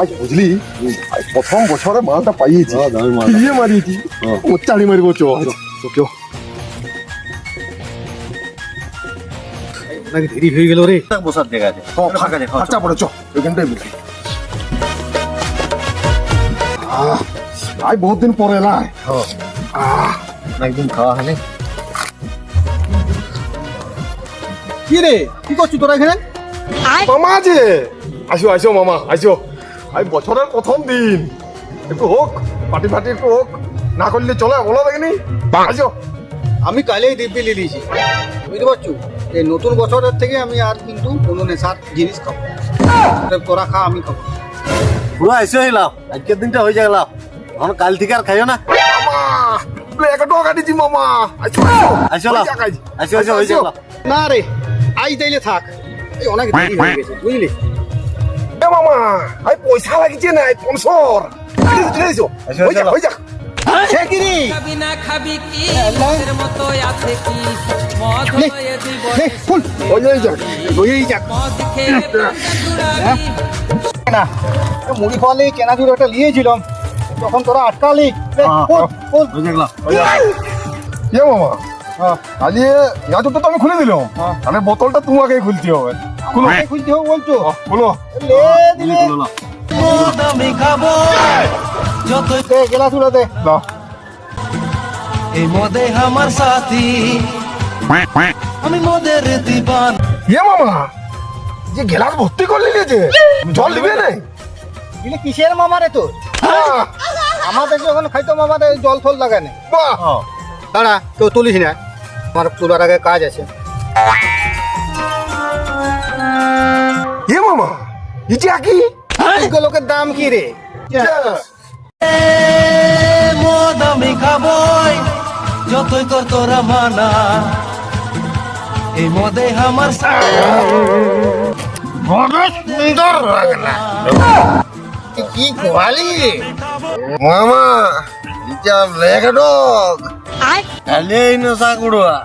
আজ বুঝলি আজ প্রথম বছরে মালটা পাইয়েছি ইয়ে মারিয়েছি চাড়ি মারিব চো নাকি দেরি হয়ে গেল রে। বসার জায়গা আছে, ফাঁকা জায়গা। খরচা পড়ে চ ওইখানটাই বুঝলি আজ বহুত দিন পরে এলাই একদিন খাওয়া হয়নি। কি রে কি করছিস তোরা এখানে? মামা আছে আসো আসো মামা আসো আজ বছরের প্রথম দিন একটু হোক পার্টি ফাটি একটু হোক না করলে চলে বলো দেখিনি আসো আমি কালেই দিব্যি নিয়ে নিয়েছি, বুঝতে পারছো? এই নতুন বছরের থেকে আমি আর কিন্তু কোনো নেশার জিনিস খাবো না। তোরা খা, আমি খাবো। পুরো এসে হইলাম, আজকের দিনটা হয়ে যাবে লাভ। এখন কাল থেকে আর খাইও না। মামা একটা টাকা দিচ্ছি মামা আসো আসো লাভ, আসো আসো হয়ে যাবে লাভ। না রে, আজ তাইলে থাক, এই অনেক দেরি হয়ে গেছে, বুঝলি? এ মামা আই পয়সা লাগিছে না স্পন্সর হয়ে যাক সে কি রে? খাবি না খাবি কি মদের মতো আছে কি মদ নে, হয়ে দিব নে, ফুল, হয়ে যাক লইয়েই যাক। মদ খেয়ে জুড়াবি না, এ মুড়ি খাওয়ালে চেনাচুর একটা নিয়েছিলাম, তখন তোরা আটকালি। নে, ফুল, ফুল। হয়ে যাবে লাভ। এ মামা হ্যাঁ, আজ ইয়াজটা তো আমি খুলে দিলাম হ্যাঁ। তাহলে বোতলটা তোমাকে খুলতে হবে খুলো আমাকে খুলতে হবে বলছো? খুলো লে দিলে। খুলো লাভ। আমি খাবো যতই দে, গেলাসগুলো দে। দাও এই মদে আমার সাথী, আমি মদের দিবান। এ মামা যে গ্লাস ভর্তি করে নিয়েছে জল দিবে না দিলে কিসের মামা রে তোর? আমাদের যখন খাইতো মামাদের জল থল লাগে না। বাহ দাঁড়া, কেউ তুলিস না, আমার তোলার আগে কাজ আছে। এ মামা ইটি কি এগুলো লোকের দাম কি রে? মদ আমি খাবই যতই কর তোরা মানা, এই মদে আমার সুন্দর লাগে না কি গোয়ালি রে? মামা ইটা ব্ল্যাক ডগ খালি এই নেশা করুয়া।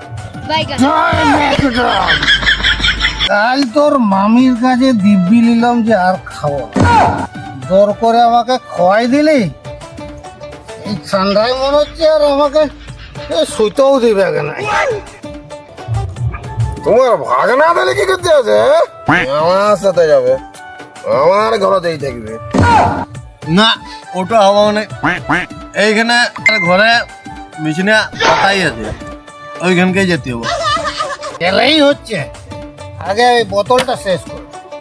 কাল তোর মামির কাছে দিব্যি নিলাম যে আর খাবো না। জোর করে আমাকে খাওয়াই দিলি, এই ঠান্ডায় মনে হচ্ছে আর আমাকে শুইতেও দিবে না। তোমার ভাগনা দিলে কি করতে আছে আমার সাথে যাবে আমার ঘরেতেই থাকবে না ওটা হওয়া মানে এইখানে ঘরে মিশিনে পাতাই আছে, ওইখানকে যেতে হবে। গেলেই হচ্ছে, আগে এই বোতলটা শেষ কর।